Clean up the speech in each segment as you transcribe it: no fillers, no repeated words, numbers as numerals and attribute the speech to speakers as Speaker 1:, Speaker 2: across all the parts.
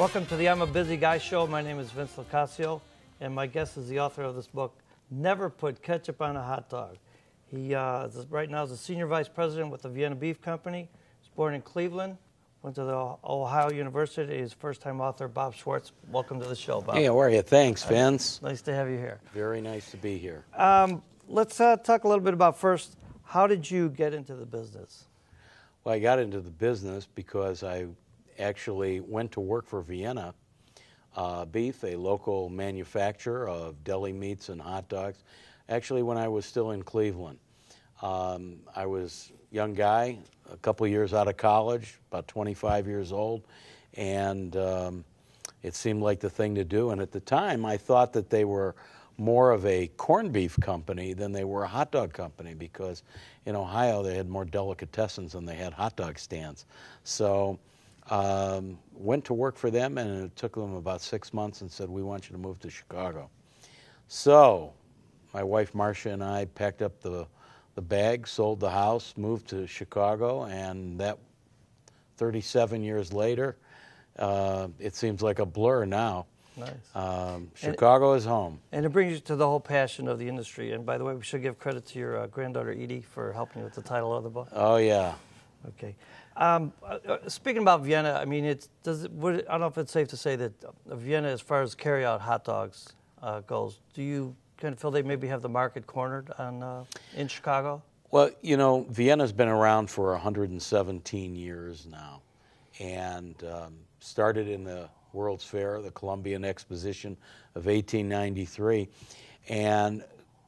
Speaker 1: Welcome to the I'm a Busy Guy show. My name is Vince LoCascio, and my guest is the author of this book, Never Put Ketchup on a Hot Dog. He right now is a senior vice president with the Vienna Beef Company. He was born in Cleveland, went to the Ohio University. He's first-time author Bob Schwartz. Welcome to the show, Bob.
Speaker 2: Hey, how are you? Thanks, Vince.
Speaker 1: Nice to have you here.
Speaker 2: Very nice to be here.
Speaker 1: Let's talk a little bit about first, how did you get into the business?
Speaker 2: Well, I got into the business because I actually went to work for Vienna Beef, a local manufacturer of deli meats and hot dogs, actually when I was still in Cleveland. I was a young guy, a couple years out of college, about 25 years old, and it seemed like the thing to do. And at the time, I thought that they were more of a corned beef company than they were a hot dog company, because in Ohio they had more delicatessens than they had hot dog stands. So went to work for them, and it took them about 6 months and said, we want you to move to Chicago. So my wife Marcia and I packed up the bag, sold the house, moved to Chicago, and that 37 years later, it seems like a blur now.
Speaker 1: Nice.
Speaker 2: Chicago is home.
Speaker 1: And it brings you to the whole passion of the industry. And by the way, we should give credit to your granddaughter Edie for helping you with the title of the book.
Speaker 2: Oh, yeah.
Speaker 1: Okay. Speaking about Vienna, I mean, I don't know if it's safe to say that Vienna, as far as carry-out hot dogs goes, do you kind of feel they maybe have the market cornered in Chicago?
Speaker 2: Well, you know, Vienna's been around for 117 years now, and started in the World's Fair, the Columbian Exposition of 1893, and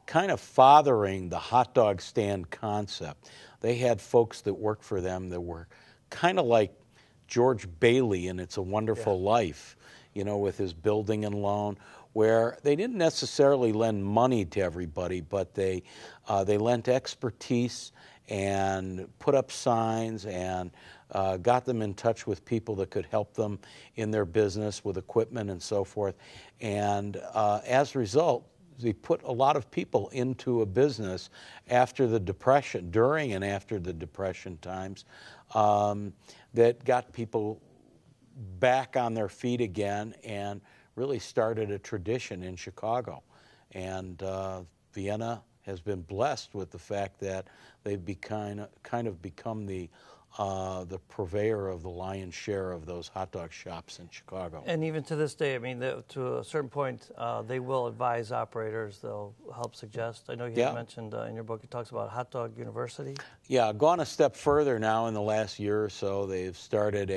Speaker 2: kind of fathering the hot dog stand concept. They had folks that worked for them that were kind of like George Bailey in It's a Wonderful Life, you know, with his building and loan, where they didn't necessarily lend money to everybody, but they lent expertise and put up signs and got them in touch with people that could help them in their business with equipment and so forth. And as a result, they put a lot of people into a business after the Depression, during and after the Depression times, that got people back on their feet again and really started a tradition in Chicago. And Vienna has been blessed with the fact that they've kind of become the purveyor of the lion's share of those hot dog shops in Chicago.
Speaker 1: And even to this day, I mean, to a certain point, they will advise operators. They'll help suggest. I know you had mentioned in your book, it talks about Hot Dog University. Yeah,
Speaker 2: gone a step further now in the last year or so. They've started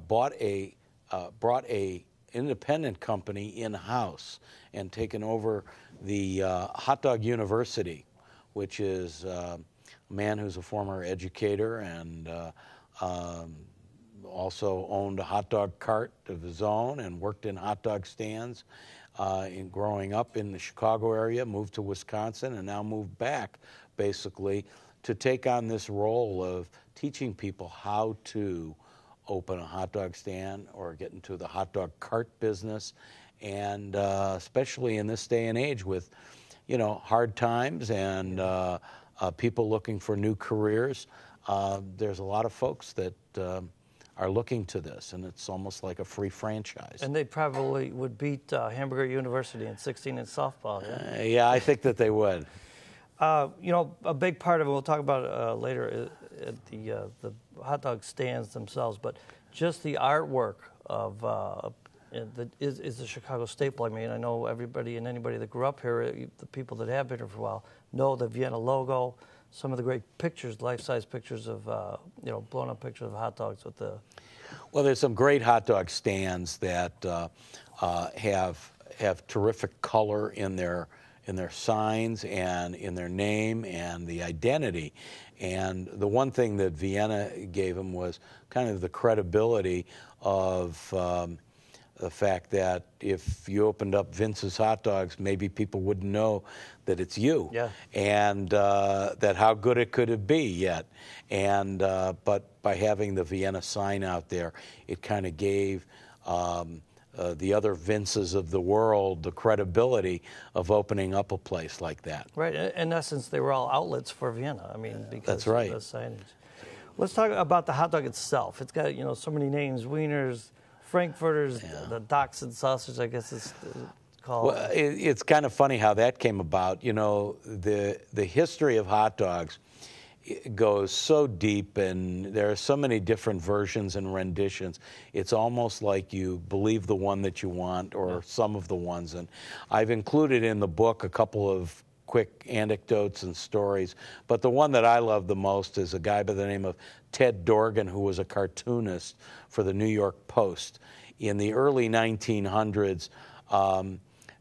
Speaker 2: brought a independent company in-house and taken over the Hot Dog University, which is a man who's a former educator and also owned a hot dog cart of his own and worked in hot dog stands in growing up in the Chicago area, moved to Wisconsin, and now moved back basically to take on this role of teaching people how to open a hot dog stand or get into the hot dog cart business. And especially in this day and age with, you know, hard times and people looking for new careers, there's a lot of folks that are looking to this, and it's almost like a free franchise.
Speaker 1: And they probably would beat Hamburger University in 16 in softball. Yeah,
Speaker 2: yeah, I think that they would.
Speaker 1: You know, a big part of it, we'll talk about it later, the hot dog stands themselves, but just the artwork of is the Chicago staple. I mean, I know everybody and anybody that grew up here, the people that have been here for a while, know the Vienna logo, some of the great pictures, life-size pictures of, you know, blown-up pictures of hot dogs with the...
Speaker 2: Well, there's some great hot dog stands that have terrific color in their signs and in their name and the identity. And the one thing that Vienna gave them was kind of the credibility of the fact that if you opened up Vince's Hot Dogs, maybe people wouldn't know that it's you.
Speaker 1: Yeah.
Speaker 2: And that how good it could be yet. And but by having the Vienna sign out there, it kind of gave the other Vinces of the world the credibility of opening up a place like that.
Speaker 1: Right. In essence, they were all outlets for Vienna. I mean, because
Speaker 2: that's right.
Speaker 1: of the signage. Let's talk about the hot dog itself. It's got, you know, so many names: wieners, Frankfurter's, the Dachshund sausage, I guess it's called.
Speaker 2: Well, it's kind of funny how that came about. You know, the history of hot dogs goes so deep, and there are so many different versions and renditions. It's almost like you believe the one that you want, or some of the ones. And I've included in the book a couple of quick anecdotes and stories, but the one that I love the most is a guy by the name of Ted Dorgan, who was a cartoonist for the New York Post in the early 1900s.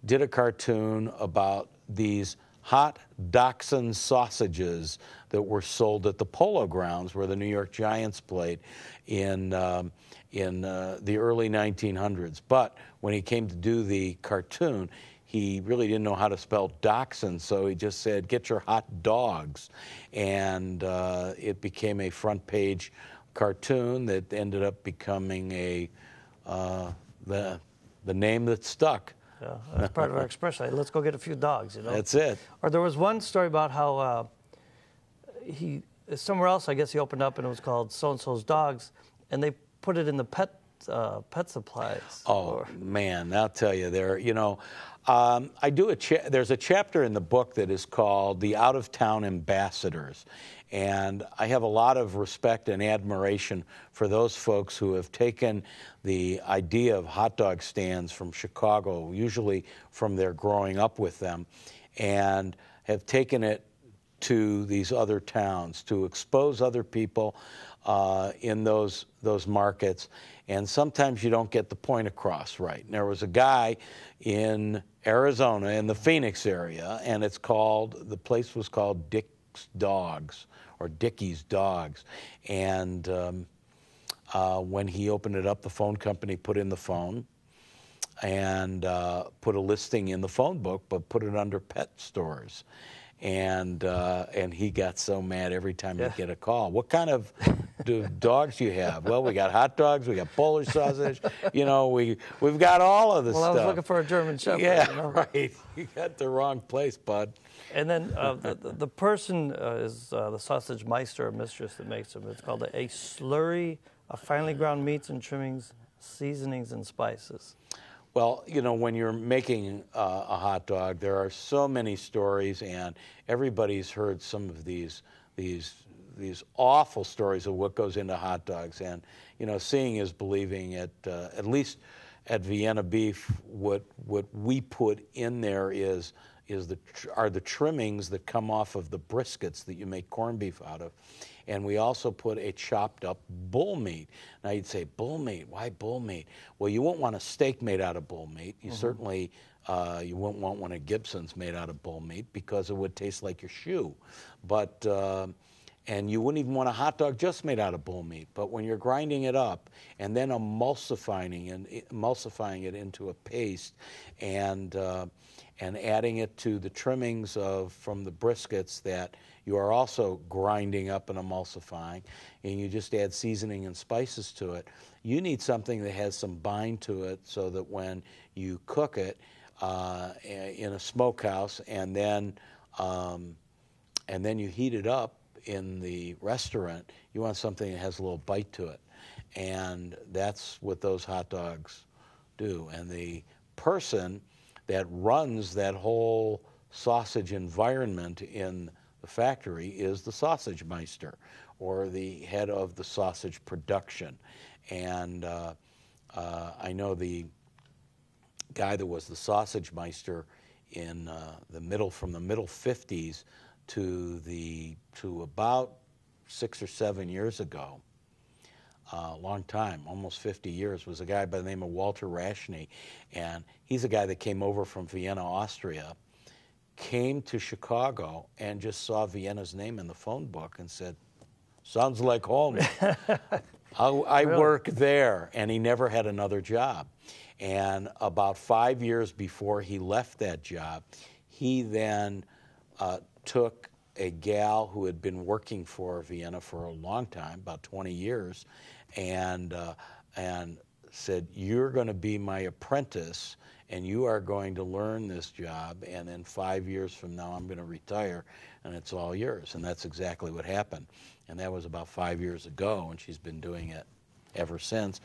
Speaker 2: Did a cartoon about these hot Dachshund sausages that were sold at the Polo Grounds where the New York Giants played in the early 1900s. But when he came to do the cartoon, he really didn't know how to spell Dachshund, so he just said, "Get your hot dogs." And it became a front page cartoon that ended up becoming the name that stuck.
Speaker 1: Yeah, that's part of our expression. Like, let's go get a few dogs, you know?
Speaker 2: That's it.
Speaker 1: Or there was one story about how somewhere else, I guess he opened up and it was called So-and-so's Dogs, and they put it in the pet supplies.
Speaker 2: Oh, man, I'll tell you, there's a chapter in the book that is called The Out-of-Town Ambassadors. And I have a lot of respect and admiration for those folks who have taken the idea of hot dog stands from Chicago, usually from their growing up with them, and have taken it to these other towns to expose other people in those markets. And sometimes you don't get the point across right. And there was a guy in Arizona, in the Phoenix area, and the place was called Dick's Dogs, or Dickie's Dogs. And when he opened it up, the phone company put in the phone and put a listing in the phone book, but put it under pet stores. And he got so mad every time he'd get a call. What kind of dogs do you have? Well, we got hot dogs, we got Polish sausage. You know, we've got all of this stuff.
Speaker 1: Well, I was looking for a German Shepherd.
Speaker 2: Yeah,
Speaker 1: you know?
Speaker 2: right. You got the wrong place, bud.
Speaker 1: And then the person is the sausage meister or mistress that makes them. It's called a slurry of finely ground meats and trimmings, seasonings, and spices.
Speaker 2: Well, you know, when you're making a hot dog, there are so many stories, and everybody's heard some of these awful stories of what goes into hot dogs. And you know, seeing is believing. At least at Vienna Beef, what we put in there are the trimmings that come off of the briskets that you make corned beef out of. And we also put a chopped up bull meat. Now you'd say, bull meat, why bull meat? Well, you won't want a steak made out of bull meat. You certainly, you wouldn't want one of Gibson's made out of bull meat because it would taste like your shoe. But, and you wouldn't even want a hot dog just made out of bull meat. But when you're grinding it up and then emulsifying it into a paste and adding it to the trimmings from the briskets that you are also grinding up and emulsifying, and you just add seasoning and spices to it, you need something that has some bind to it so that when you cook it in a smokehouse and then you heat it up in the restaurant, you want something that has a little bite to it. And that's what those hot dogs do. And the person that runs that whole sausage environment in the factory is the sausage meister, or the head of the sausage production. And I know the guy that was the sausage meister in from the middle 50s to about 6 or 7 years ago, a long time, almost 50 years, was a guy by the name of Walter Raschny. And he's a guy that came over from Vienna, Austria, came to Chicago and just saw Vienna's name in the phone book and said, "Sounds like home." I work there. And he never had another job. And about 5 years before he left that job, he then took a gal who had been working for Vienna for a long time, about 20 years, and said, "You're going to be my apprentice, and you are going to learn this job, and then 5 years from now I'm going to retire, and it's all yours." And that's exactly what happened. And that was about 5 years ago, and she's been doing it ever since.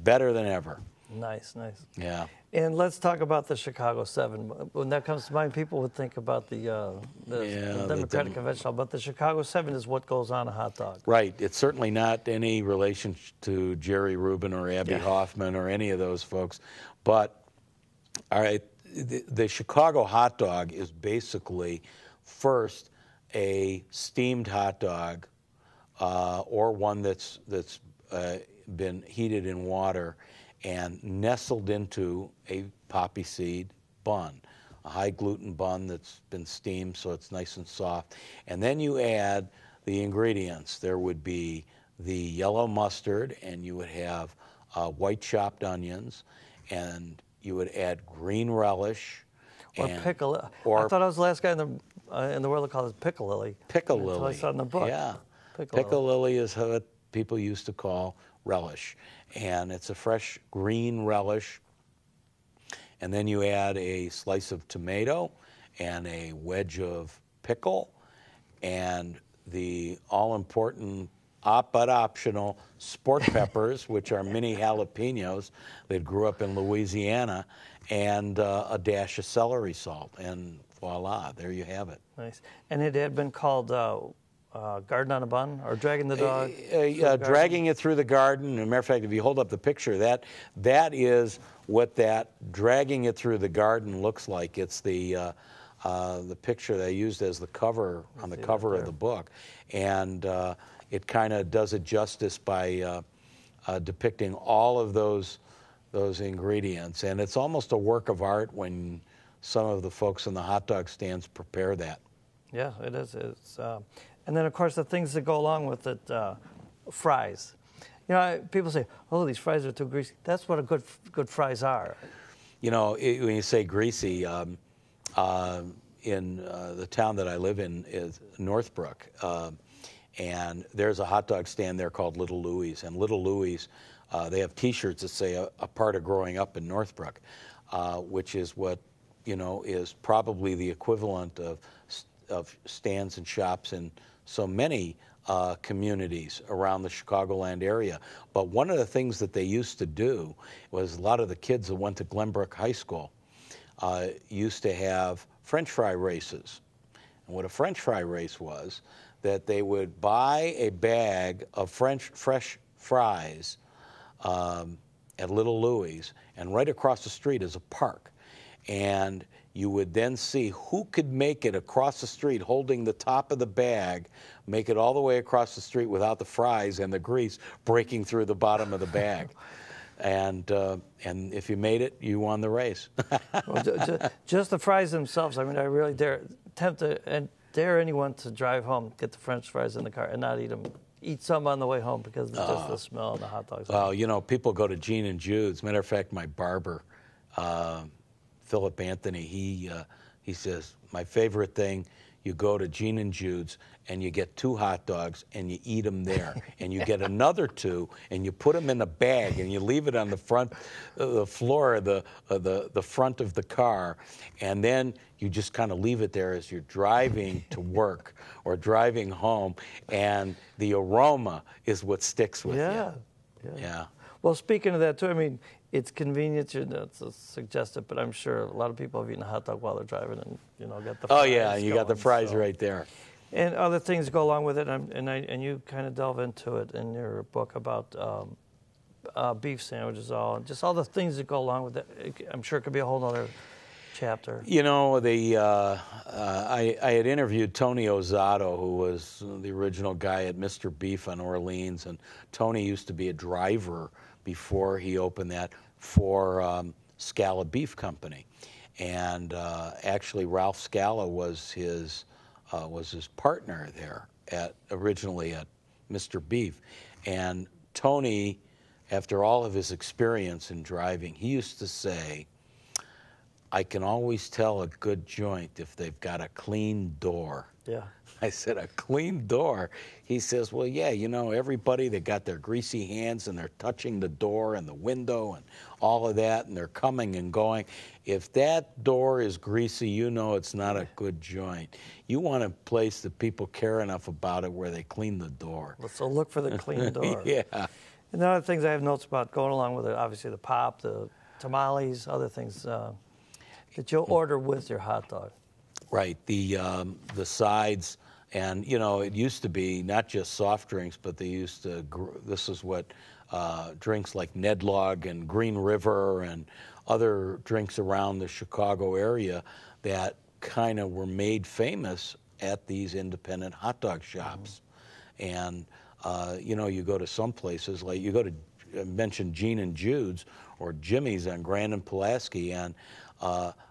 Speaker 2: better than ever.
Speaker 1: Nice, nice.
Speaker 2: Yeah.
Speaker 1: And let's talk about the Chicago 7. When that comes to mind, people would think about the Democratic Convention, but the Chicago 7 is what goes on a hot dog.
Speaker 2: Right. It's certainly not any relation to Jerry Rubin or Abby Hoffman or any of those folks. But, all right, the Chicago hot dog is basically first a steamed hot dog or one that's been heated in water and nestled into a poppy seed bun, a high gluten bun that's been steamed so it's nice and soft. And then you add the ingredients. There would be the yellow mustard, and you would have white chopped onions, and you would add green relish.
Speaker 1: Or pickle. I thought I was the last guy in the world that called it pickle lily.
Speaker 2: Pickle lily.
Speaker 1: Until I saw it in the book.
Speaker 2: Yeah. Pickle lily is what people used to call relish. And it's a fresh green relish. And then you add a slice of tomato and a wedge of pickle and the all-important but optional sport peppers, which are mini jalapenos that grew up in Louisiana, and a dash of celery salt. And voila, there you have it.
Speaker 1: Nice. And it had been called Garden on a Bun, or Dragging the Dog?
Speaker 2: Dragging it through the garden. As a matter of fact, if you hold up the picture, that is what that dragging it through the garden looks like. It's the picture they used as the cover on the cover of the book. And it kind of does it justice by depicting all of those ingredients. And it's almost a work of art when some of the folks in the hot dog stands prepare that.
Speaker 1: Yeah, it is. And then, of course, the things that go along with it, fries. You know, people say, "Oh, these fries are too greasy." That's what a good fries are.
Speaker 2: You know, when you say greasy, in the town that I live in is Northbrook, and there's a hot dog stand there called Little Louie's. And Little Louie's, they have T-shirts that say a part of growing up in Northbrook, which is what, you know, is probably the equivalent of stands and shops in so many communities around the Chicagoland area. But one of the things that they used to do was a lot of the kids that went to Glenbrook High School used to have French fry races. And what a French fry race was, that they would buy a bag of fresh fries at Little Louie's, and right across the street is a park. And you would then see who could make it across the street holding the top of the bag, make it all the way across the street without the fries and the grease breaking through the bottom of the bag. And if you made it, you won the race.
Speaker 1: Well, just the fries themselves. I mean, I really dare anyone to drive home, get the French fries in the car, and not eat them. Eat some on the way home because it's just the smell of the hot dogs.
Speaker 2: Well, you know, people go to Gene and Jude's. Matter of fact, my barber, Philip Anthony, he says, my favorite thing, you go to Gene and Jude's and you get 2 hot dogs and you eat them there. And you get another 2 and you put them in a bag and you leave it on the front, the floor of the front of the car. And then you just kind of leave it there as you're driving to work or driving home. And the aroma is what sticks with you. Yeah.
Speaker 1: Well, speaking of that, too, I mean, it's convenient. It's suggestive, but I'm sure a lot of people have eaten a hot dog while they're driving and, you know, got the fries.
Speaker 2: Oh, yeah, you got the fries right there.
Speaker 1: And other things go along with it, and you kind of delve into it in your book about beef sandwiches, just all the things that go along with it. I'm sure it could be a whole other chapter.
Speaker 2: You know, I had interviewed Tony Osato, who was the original guy at Mr. Beef on Orleans, and Tony used to be a driver before he opened that for Scala Beef Company. And actually, Ralph Scala was his partner there originally at Mr. Beef. And Tony, after all of his experience in driving, he used to say, I can always tell a good joint if they've got a clean door.
Speaker 1: Yeah.
Speaker 2: I said, a clean door? He says, well, yeah, you know, everybody that got their greasy hands and they're touching the door and the window and all of that, and they're coming and going. If that door is greasy, you know it's not a good joint. You want a place that people care enough about it where they clean the door.
Speaker 1: So look for the clean door.
Speaker 2: Yeah.
Speaker 1: And the other things I have notes about going along with it, obviously the pop, the tamales, other things that you'll order with your hot dog.
Speaker 2: Right, the sides, and you know, it used to be not just soft drinks, but they used to. This is what drinks like Ned Log and Green River and other drinks around the Chicago area that kind of were made famous at these independent hot dog shops. And you know, you go to some places, like you go to mention Gene and Jude's or Jimmy's on Grand and Pulaski, and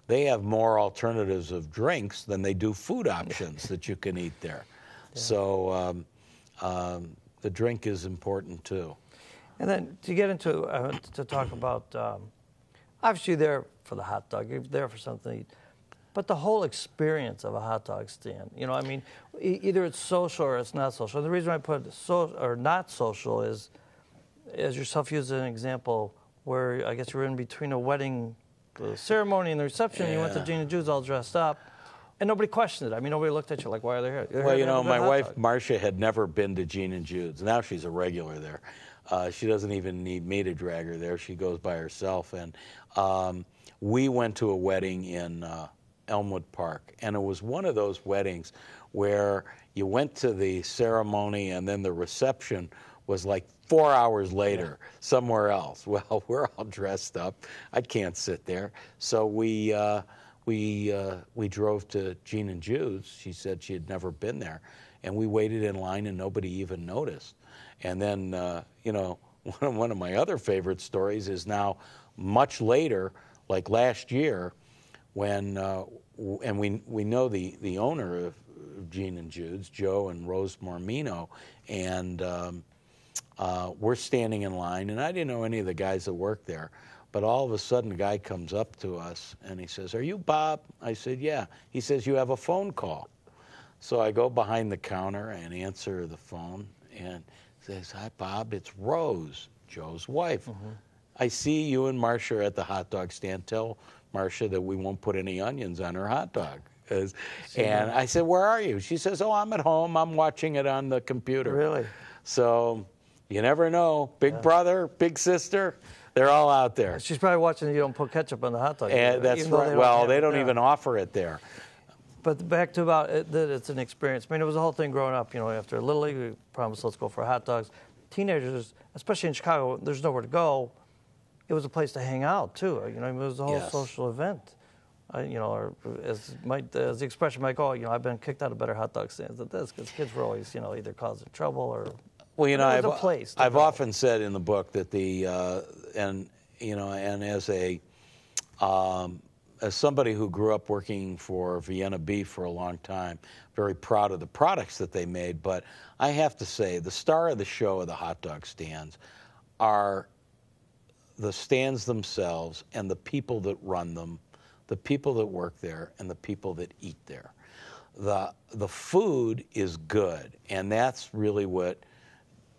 Speaker 2: they have more alternatives of drinks than they do food options that you can eat there. Yeah. So the drink is important too.
Speaker 1: And then to get into to talk about, obviously you're there for the hot dog, you're there for something to eat, but the whole experience of a hot dog stand, you know, I mean, either it's social or it's not social. And the reason I put social or not social is, as yourself used an example, where I guess you were in between a wedding, the ceremony and the reception, and you went to Gene and Jude's all dressed up, and nobody questioned it. I mean, nobody looked at you like, why are they here?
Speaker 2: Well, you know, my wife, Marcia, had never been to Gene and Jude's. Now she's a regular there. She doesn't even need me to drag her there. She goes by herself. And we went to a wedding in Elmwood Park, and it was one of those weddings where you went to the ceremony and then the reception was like 4 hours later somewhere else. Well, we're all dressed up. I can't sit there. So we drove to Gene and Jude's. She said she had never been there. And we waited in line and nobody even noticed. And then, you know, one of my other favorite stories is now much later, like last year, when, and we know the owner of Gene and Jude's, Joe and Rose Mormino, and we're standing in line, and I didn't know any of the guys that worked there, but all of a sudden a guy comes up to us and he says, "Are you Bob?" I said, "Yeah." He says, "You have a phone call." So I go behind the counter and answer the phone, and says, "Hi, Bob, it's Rose, Joe's wife. I see you and Marcia are at the hot dog stand. Tell Marcia that we won't put any onions on her hot dog." And I said, "Where are you?" She says, "Oh, I'm at home. I'm watching it on the computer."
Speaker 1: Really?
Speaker 2: So you never know. Big brother, big sister, they're all out there.
Speaker 1: She's probably watching you don't put ketchup on the hot dog.
Speaker 2: And that's right. Well, they don't even offer it there.
Speaker 1: But back to about it, that it's an experience. I mean, it was a whole thing growing up. You know, after Little League, we promised let's go for hot dogs. Teenagers, especially in Chicago, there's nowhere to go. It was a place to hang out too. You know, it was a whole social event. You know, or as the expression might go, you know, I've been kicked out of better hot dog stands than this because kids were always, you know, either causing trouble or.
Speaker 2: Well, you know, I've
Speaker 1: go.
Speaker 2: often said in the book that and you know, and as somebody who grew up working for Vienna Beef for a long time, very proud of the products that they made. But I have to say, the star of the show of the hot dog stands are the stands themselves and the people that run them, the people that work there, and the people that eat there. The food is good, and that's really what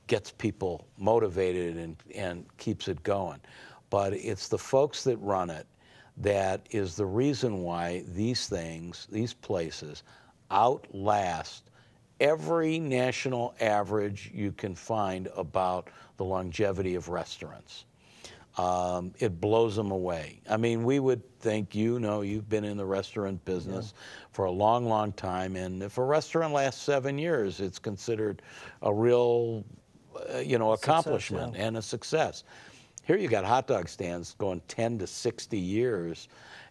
Speaker 2: gets people motivated and keeps it going. But it's the folks that run it that is the reason why these things, these places, outlast every national average you can find about the longevity of restaurants. It blows them away. I mean, we would think, you know, you've been in the restaurant business for a long, long time, and if a restaurant lasts 7 years, it's considered a real, you know, accomplishment and a success. Here you got hot dog stands going 10 to 60 years,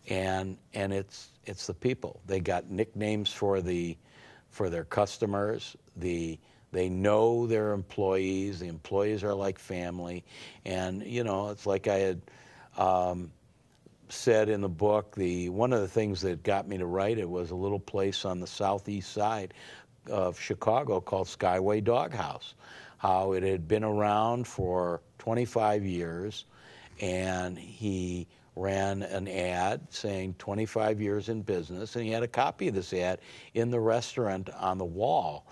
Speaker 2: and it's the people. They got nicknames for their customers. They know their employees. The employees are like family, and you know, it's like I had said in the book. One of the things that got me to write it was a little place on the southeast side of Chicago called Skyway Dog House. How it had been around for 25 years, and he ran an ad saying 25 years in business, and he had a copy of this ad in the restaurant on the wall.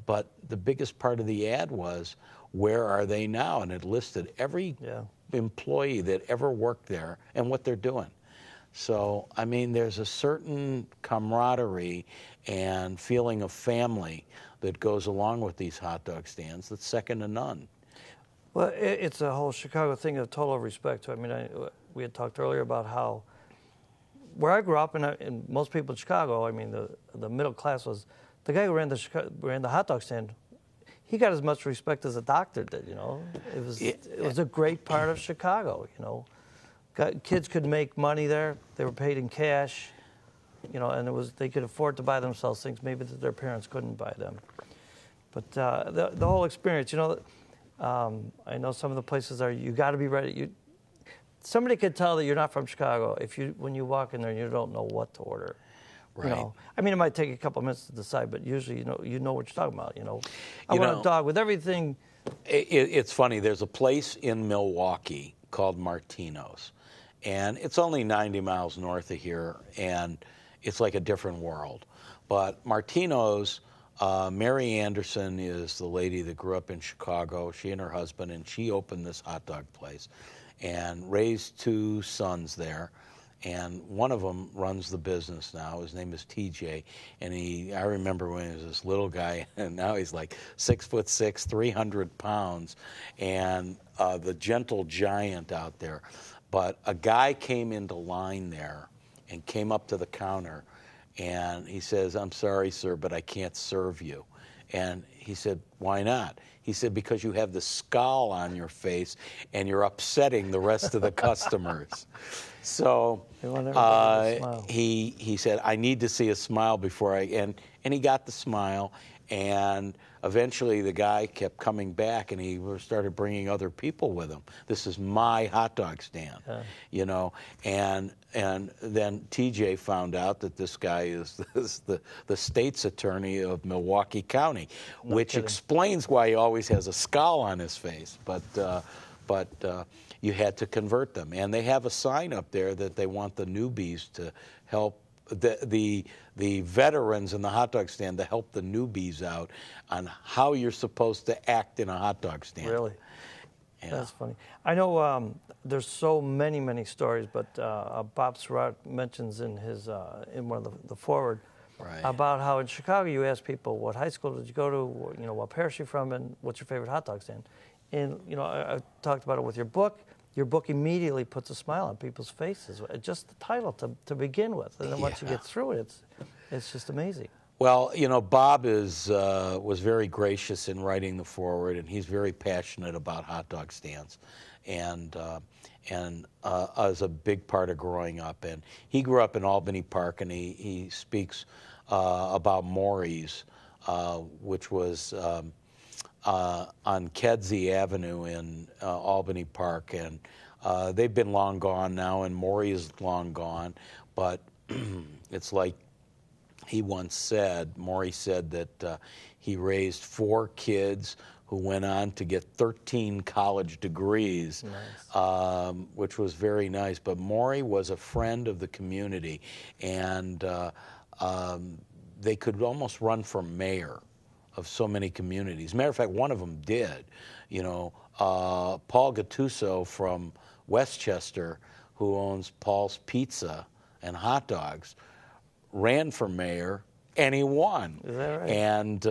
Speaker 2: But the biggest part of the ad was, where are they now? And it listed every employee that ever worked there and what they're doing. So, I mean, there's a certain camaraderie and feeling of family that goes along with these hot dog stands that's second to none.
Speaker 1: Well, it's a whole Chicago thing of total respect. I mean, we had talked earlier about how where I grew up, and most people in Chicago, I mean, the middle class was the guy who ran the hot dog stand. He got as much respect as a doctor did. You know, it was a great part of Chicago. You know, kids could make money there. They were paid in cash. You know, and they could afford to buy themselves things maybe that their parents couldn't buy them. But the whole experience, you know, I know some of the places you got to be ready. Somebody could tell that you're not from Chicago when you walk in there and you don't know what to order.
Speaker 2: Right.
Speaker 1: You know, I mean, it might take a couple of minutes to decide, but usually you know what you're talking about. You know, I want a dog with everything.
Speaker 2: It's funny. There's a place in Milwaukee called Martino's, and it's only 90 miles north of here, and it's like a different world. But Martino's, Mary Anderson is the lady that grew up in Chicago. She and her husband, and she opened this hot dog place and raised 2 sons there. And one of them runs the business now. His name is TJ, and I remember when he was this little guy, and now he's like 6'6", 300 pounds, and the gentle giant out there. But a guy came into line there and came up to the counter, and he says, "I'm sorry, sir, but I can't serve you." And he said, "Why not?" He said, "Because you have the scowl on your face and you're upsetting the rest of the customers." So he said, "I need to see a smile before and he got the smile, and eventually the guy kept coming back, and he started bringing other people with him. This is my hot dog stand, you know, and then TJ found out that this guy is the state's attorney of Milwaukee County, which explains why he always has a scowl on his face, but you had to convert them. And they have a sign up there that they want the newbies to help the veterans in the hot dog stand to help the newbies out on how you're supposed to act in a hot dog stand."
Speaker 1: Really? Yeah. That's funny. I know there's so many stories, but Bob Schwartz mentions in one of the foreword about how in Chicago you ask people, what high school did you go to, you know, what parish are you from, and what's your favorite hot dog stand. And, you know, I talked about it with your book. Your book immediately puts a smile on people's faces, just the title to begin with. And then once you get through it, it's just amazing.
Speaker 2: Well, you know, Bob was very gracious in writing the foreword, and he's very passionate about hot dog stands, and as a big part of growing up. And he grew up in Albany Park, and he speaks about Maury's, which was on Kedzie Avenue in Albany Park, and they've been long gone now, and Maury is long gone. But it's like Maury said that he raised 4 kids who went on to get 13 college degrees, which was very nice. But Maury was a friend of the community, and they could almost run for mayor of so many communities. Matter of fact, one of them did. You know, Paul Gattuso from Westchester, who owns Paul's Pizza and Hot Dogs, ran for mayor, and he won.
Speaker 1: Is that right?
Speaker 2: And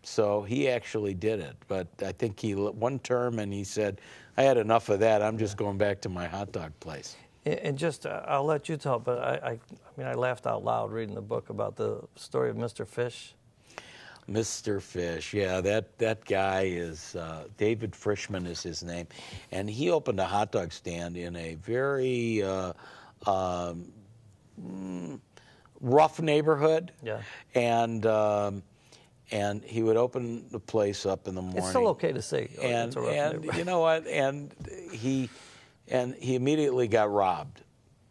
Speaker 2: so he actually did it. But I think one term, and he said, "I had enough of that. I'm just going back to my hot dog place."
Speaker 1: And just, I'll let you tell, but I mean, I laughed out loud reading the book about the story of Mr. Fish.
Speaker 2: Mr. Fish, yeah, that guy is, David Frischman is his name, and he opened a hot dog stand in a very rough neighborhood. Yeah. And he would open the place up in the morning.
Speaker 1: It's still okay to say.
Speaker 2: And you know what? And he immediately got robbed.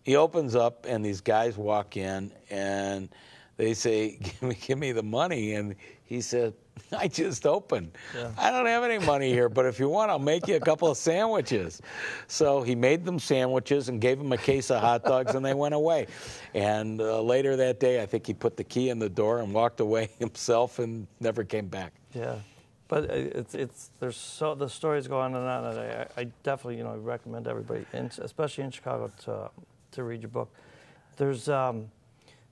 Speaker 2: He opens up, and these guys walk in, and they say, "Give me the money," and he said, "I just opened. Yeah. I don't have any money here, but if you want, I'll make you a couple of sandwiches." So he made them sandwiches and gave them a case of hot dogs, and they went away. And later that day, I think he put the key in the door and walked away himself and never came back.
Speaker 1: Yeah, but the stories go on, and I definitely recommend everybody, especially in Chicago, to read your book. There's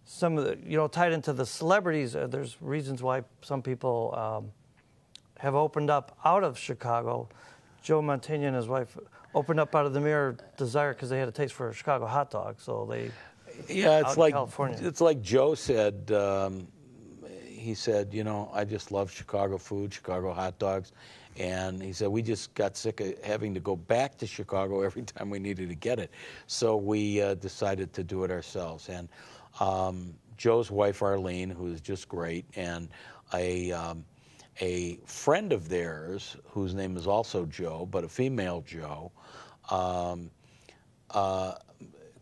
Speaker 1: some of the, tied into the celebrities, there's reasons why some people have opened up out of Chicago. Joe Montaigne and his wife opened up out of the mere desire because they had a taste for a Chicago hot dog. So they,
Speaker 2: Yeah, it's like
Speaker 1: California.
Speaker 2: it's like Joe said. He said, you know, I just love Chicago food, Chicago hot dogs, and he said we just got sick of having to go back to Chicago every time we needed to get it, so we decided to do it ourselves. And Joe's wife Arlene, who is just great, and a friend of theirs whose name is also Joe, but a female Joe,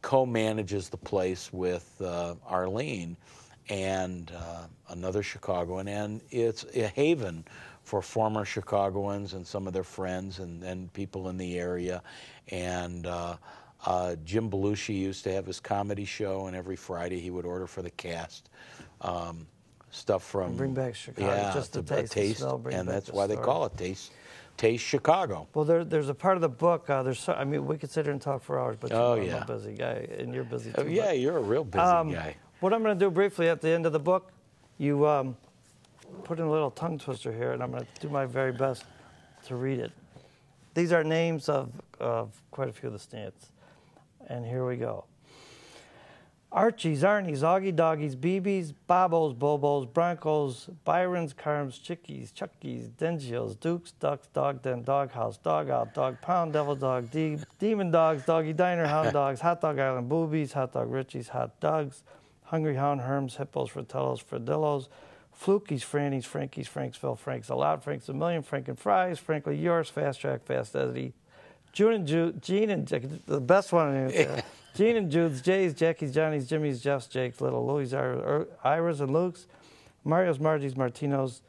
Speaker 2: co-manages the place with Arlene and another Chicagoan, and it's a haven for former Chicagoans and some of their friends and people in the area. And Jim Belushi used to have his comedy show, and every Friday he would order for the cast stuff from
Speaker 1: Bring back Chicago, just a taste, the smell,
Speaker 2: and that's why they call it Taste Chicago.
Speaker 1: Well, there's a part of the book. I mean, we could sit here and talk for hours, but I'm a busy guy, and you're busy too.
Speaker 2: Yeah, you're a real busy guy.
Speaker 1: What I'm going to do briefly at the end of the book, you put in a little tongue twister here, and I'm going to do my very best to read it. These are names of quite a few of the stands, and here we go. Archies, Arnies, Augie Doggies, BBs, Bobos, Bobos, Broncos, Byrons, Carms, Chickies, Chuckies, Dengios, Dukes, Ducks, Dog Den, Doghouse, Dog Out, Dog Pound, Devil Dog, Demon Dogs, Doggy Diner, Hound Dogs, Hot Dog Island, Boobies, Hot Dog Richies, Hot Dogs, Hungry Hound, Herms, Hippos, Fratellos, Fredillos, Flukies, Frannies, Frankies, Franksville, Franks, A Lot, Franks, A Million, Franken Fries, Frankly Yours, Fast Track, Fast Eddie, Gene and the best one here. Gene and Jude's, Jay's, Jackie's, Johnny's, Jimmy's, Jeff's, Jake's, Little Louie's, Ira's and Luke's, Mario's, Margie's, Martino's,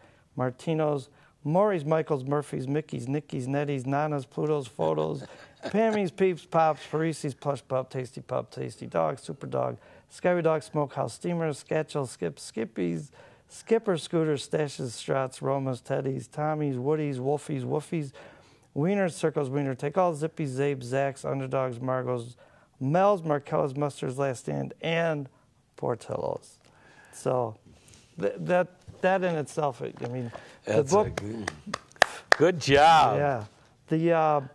Speaker 1: Maury's, Michael's, Murphy's, Mickey's, Nicky's, Nettie's, Nana's, Pluto's, Photos, Pammy's, Peeps, Pops, Parisi's, Plush Pup, Tasty Dog, Super Dog, Skyway Dog, Smokehouse, Steamers, Skatchel, Skippy's, Skipper, Scooters, Stashes, Strats, Roma's, Teddy's, Tommy's, Woody's, Wolfie's, Woofies, Wieners, Circles, Wiener, Take All, Zippy's, Zabes, Zach's, Underdogs, Margot's, Mel's, Markella's, Mustard's, Last Stand, and Portillo's. So that in itself, I mean, the book.
Speaker 2: Good job.
Speaker 1: Yeah, the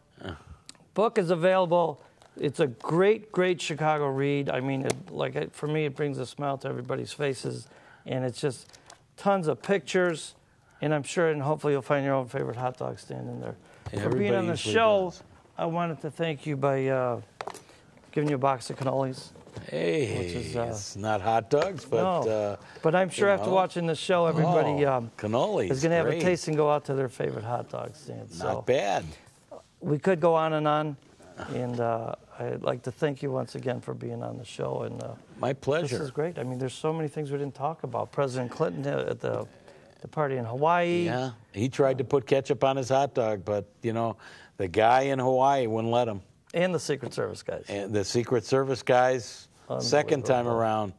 Speaker 1: book is available. It's a great Chicago read. I mean, for me, it brings a smile to everybody's faces, and it's just tons of pictures. And I'm sure, and hopefully, you'll find your own favorite hot dog stand in there. For being on the show, I wanted to thank you by giving you a box of cannolis.
Speaker 2: Hey,
Speaker 1: which is,
Speaker 2: it's not hot dogs, but
Speaker 1: no. But I'm sure after watching the show, everybody
Speaker 2: cannolis
Speaker 1: is going to have a taste and go out to their favorite hot dog stand.
Speaker 2: Not bad.
Speaker 1: We could go on, and I'd like to thank you once again for being on the show. And
Speaker 2: my pleasure.
Speaker 1: This is great. I mean, there's so many things we didn't talk about. President Clinton at the party in Hawaii.
Speaker 2: Yeah, he tried to put ketchup on his hot dog, but, you know, the guy in Hawaii wouldn't let him.
Speaker 1: And the Secret Service guys.
Speaker 2: And the Secret Service guys, second time around.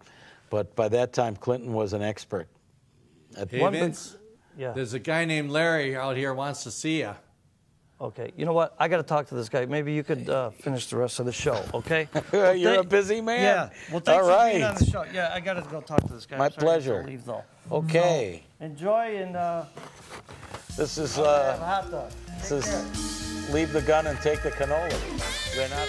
Speaker 2: But by that time, Clinton was an expert.
Speaker 3: Hey, Vince, there's a guy named Larry out here wants to see you.
Speaker 1: Okay, you know what? I got to talk to this guy. Maybe you could finish the rest of the show, okay?
Speaker 2: You're a busy man.
Speaker 1: Yeah. Well, thanks for being on the show. Yeah, I got to go talk to this guy.
Speaker 2: My pleasure.
Speaker 1: To leave, though.
Speaker 2: Okay.
Speaker 1: So, enjoy, and
Speaker 2: this is
Speaker 1: have a hot dog.
Speaker 2: Leave the gun and take the cannoli. They're not